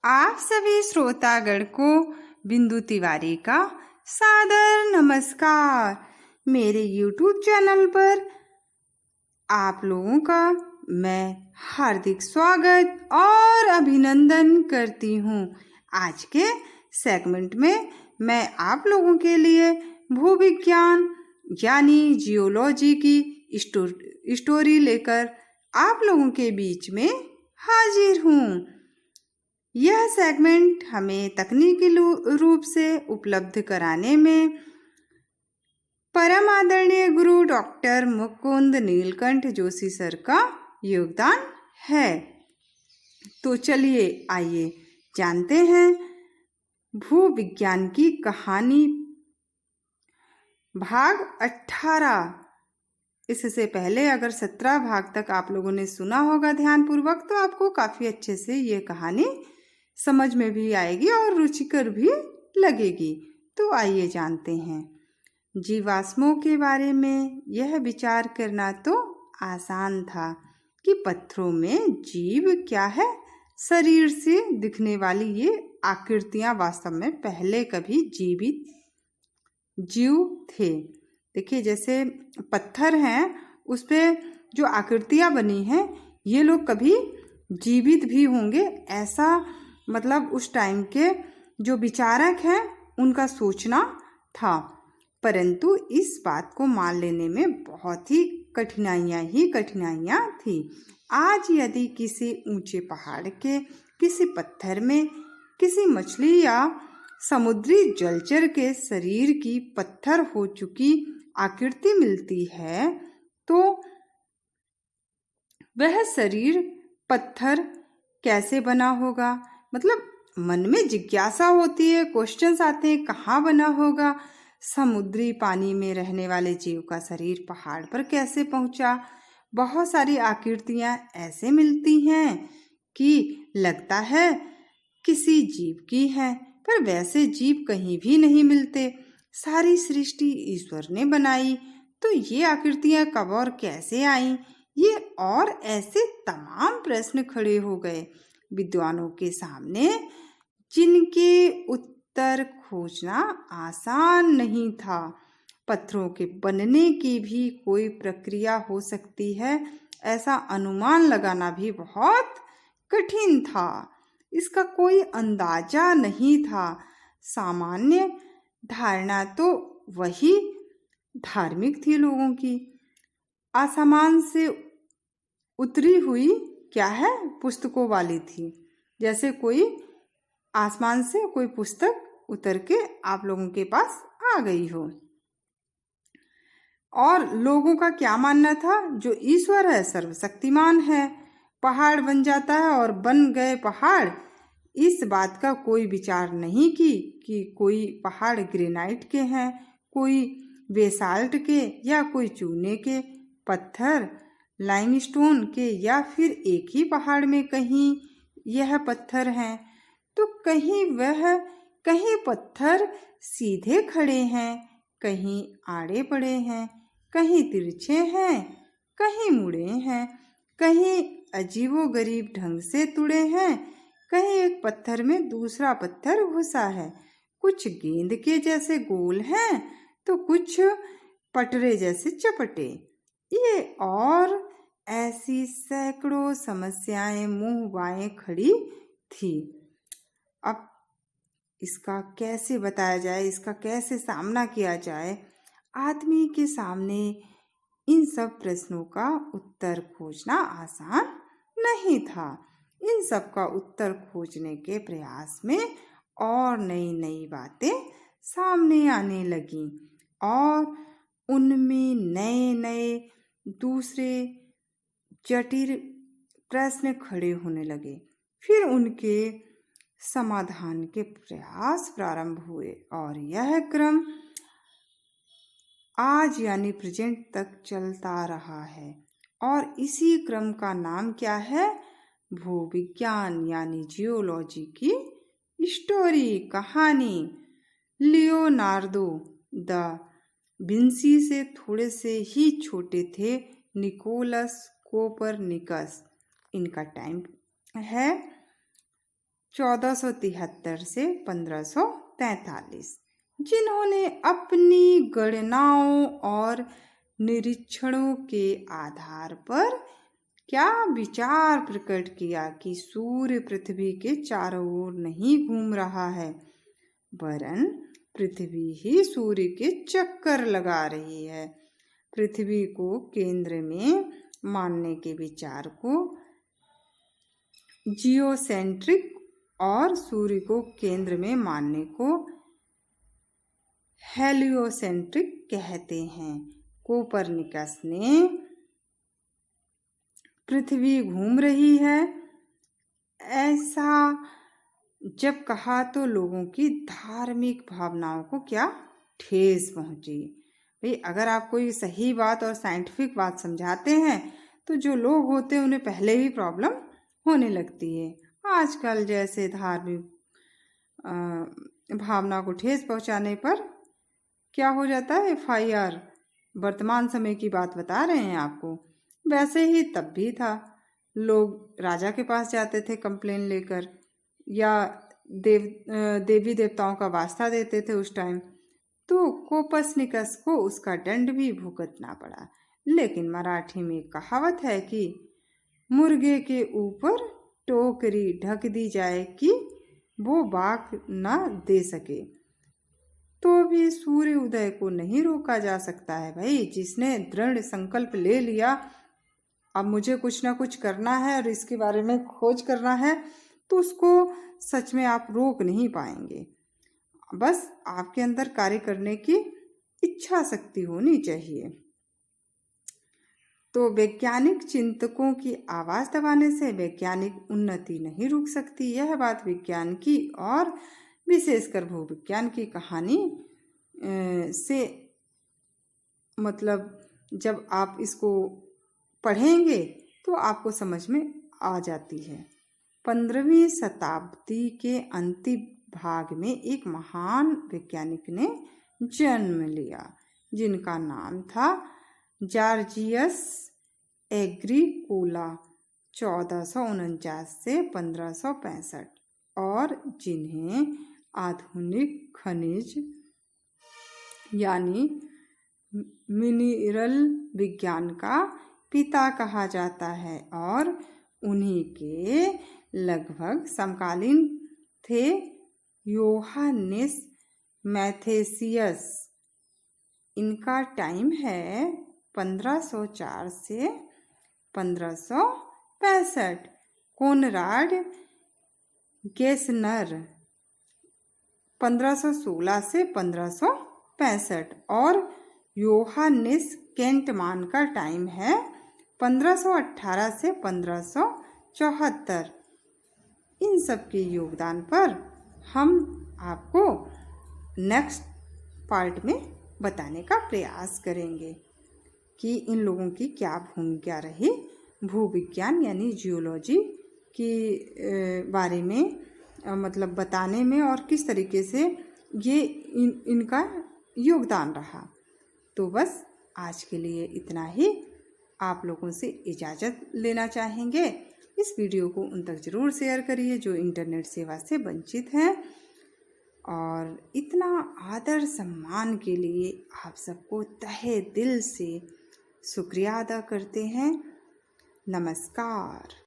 आप सभी श्रोतागण को बिंदु तिवारी का सादर नमस्कार। मेरे YouTube चैनल पर आप लोगों का मैं हार्दिक स्वागत और अभिनंदन करती हूँ। आज के सेगमेंट में मैं आप लोगों के लिए भूविज्ञान यानी जियोलॉजी की स्टोरी लेकर आप लोगों के बीच में हाजिर हूँ। यह सेगमेंट हमें तकनीकी रूप से उपलब्ध कराने में परम आदरणीय गुरु डॉक्टर मुकुंद नीलकंठ जोशी सर का योगदान है। तो चलिए आइए जानते हैं भूविज्ञान की कहानी भाग 18। इससे पहले अगर 17 भाग तक आप लोगों ने सुना होगा ध्यानपूर्वक तो आपको काफ़ी अच्छे से ये कहानी समझ में भी आएगी और रुचिकर भी लगेगी। तो आइए जानते हैं। जीवाश्मों के बारे में यह विचार करना तो आसान था कि पत्थरों में जीव क्या है। शरीर से दिखने वाली ये आकृतियां वास्तव में पहले कभी जीवित जीव थे। देखिए जैसे पत्थर हैं उस पे जो आकृतियां बनी हैं ये लोग कभी जीवित भी होंगे, ऐसा मतलब उस टाइम के जो विचारक हैं उनका सोचना था। परंतु इस बात को मान लेने में बहुत ही कठिनाइयां थी। आज यदि किसी ऊंचे पहाड़ के किसी पत्थर में किसी मछली या समुद्री जलचर के शरीर की पत्थर हो चुकी आकृति मिलती है तो वह शरीर पत्थर कैसे बना होगा। मतलब मन में जिज्ञासा होती है, क्वेश्चंस आते हैं कहाँ बना होगा। समुद्री पानी में रहने वाले जीव का शरीर पहाड़ पर कैसे पहुंचा। बहुत सारी आकृतियां ऐसे मिलती हैं कि लगता है किसी जीव की है, पर वैसे जीव कहीं भी नहीं मिलते। सारी सृष्टि ईश्वर ने बनाई तो ये आकृतियां कब और कैसे आईं, ये और ऐसे तमाम प्रश्न खड़े हो गए विद्वानों के सामने, जिनके उत्तर खोजना आसान नहीं था। पत्थरों के बनने की भी कोई प्रक्रिया हो सकती है, ऐसा अनुमान लगाना भी बहुत कठिन था। इसका कोई अंदाजा नहीं था। सामान्य धारणा तो वही धार्मिक थी लोगों की। आसमान से उतरी हुई क्या है पुस्तकों वाली थी। जैसे कोई आसमान से कोई पुस्तक उतर के आप लोगों के पास आ गई हो। और लोगों का क्या मानना था, जो ईश्वर है सर्वशक्तिमान है, पहाड़ बन जाता है और बन गए पहाड़। इस बात का कोई विचार नहीं कि कोई पहाड़ ग्रेनाइट के हैं, कोई बेसाल्ट के या कोई चूने के, पत्थर लाइमस्टोन के, या फिर एक ही पहाड़ में कहीं यह पत्थर हैं तो कहीं पत्थर सीधे खड़े हैं, कहीं आड़े पड़े हैं, कहीं तिरछे हैं, कहीं मुड़े हैं, कहीं अजीबोगरीब ढंग से तुड़े हैं, कहीं एक पत्थर में दूसरा पत्थर घुसा है। कुछ गेंद के जैसे गोल हैं तो कुछ पटरे जैसे चपटे। ये और ऐसी सैकड़ों समस्याएं मुंह बाएं खड़ी थी। अब इसका कैसे बताया जाए, इसका कैसे सामना किया जाए। आदमी के सामने इन सब प्रश्नों का उत्तर खोजना आसान नहीं था। इन सब का उत्तर खोजने के प्रयास में और नई नई बातें सामने आने लगी और उनमें नए नए दूसरे जटिल प्रश्न खड़े होने लगे। फिर उनके समाधान के प्रयास प्रारंभ हुए और यह क्रम आज यानी प्रेजेंट तक चलता रहा है। और इसी क्रम का नाम क्या है, भूविज्ञान यानी जियोलॉजी की स्टोरी कहानी। लियोनार्डो दा विंसी से थोड़े से ही छोटे थे निकोलस कोपरनिकस। इनका टाइम है 1473 से 1543, जिन्होंने अपनी गणनाओं और निरीक्षणों के आधार पर क्या विचार प्रकट किया कि सूर्य पृथ्वी के चारों ओर नहीं घूम रहा है, वरन पृथ्वी ही सूर्य के चक्कर लगा रही है। पृथ्वी को केंद्र में मानने के विचार को जियोसेंट्रिक और सूर्य को केंद्र में मानने को हेलियोसेंट्रिक कहते हैं। कोपरनिकस ने पृथ्वी घूम रही है ऐसा जब कहा तो लोगों की धार्मिक भावनाओं को क्या ठेस पहुंची। भाई अगर आप कोई सही बात और साइंटिफिक बात समझाते हैं तो जो लोग होते हैं उन्हें पहले ही प्रॉब्लम होने लगती है। आजकल जैसे धार्मिक भावना को ठेस पहुंचाने पर क्या हो जाता है, FIR। वर्तमान समय की बात बता रहे हैं आपको। वैसे ही तब भी था, लोग राजा के पास जाते थे कंप्लेन लेकर, या देवी देवताओं का वास्ता देते थे उस टाइम, तो कोपरनिकस को उसका दंड भी भुगतना पड़ा। लेकिन मराठी में कहावत है कि मुर्गे के ऊपर टोकरी ढक दी जाए कि वो बाग न दे सके, तो भी सूर्य उदय को नहीं रोका जा सकता है। भाई जिसने दृढ़ संकल्प ले लिया अब मुझे कुछ ना कुछ करना है और इसके बारे में खोज करना है, तो उसको सच में आप रोक नहीं पाएंगे। बस आपके अंदर कार्य करने की इच्छा शक्ति होनी चाहिए। तो वैज्ञानिक चिंतकों की आवाज दबाने से वैज्ञानिक उन्नति नहीं रुक सकती। यह बात विज्ञान की और विशेषकर भूविज्ञान की कहानी से मतलब जब आप इसको पढ़ेंगे तो आपको समझ में आ जाती है। 15वीं शताब्दी के अंतिम भाग में एक महान वैज्ञानिक ने जन्म लिया जिनका नाम था जॉर्जियस एग्रीकोला, 1449 से 1565, और जिन्हें आधुनिक खनिज यानी मिनरल विज्ञान का पिता कहा जाता है, और उन्हीं के लगभग समकालीन थे योहानिस मैथेसियस। इनका टाइम है 1504 से 1565। कोनराड गेसनर 1516 से 1565 और योहानिस केंटमान का टाइम है 1518 से 1574। इन सब के योगदान पर हम आपको नेक्स्ट पार्ट में बताने का प्रयास करेंगे कि इन लोगों की क्या भूमिका रही भूविज्ञान यानी जियोलॉजी के बारे में मतलब बताने में, और किस तरीके से ये इनका योगदान रहा। तो बस आज के लिए इतना ही। आप लोगों से इजाज़त लेना चाहेंगे। इस वीडियो को उन तक ज़रूर शेयर करिए जो इंटरनेट सेवा से वंचित हैं, और इतना आदर सम्मान के लिए आप सबको तहे दिल से शुक्रिया अदा करते हैं। नमस्कार।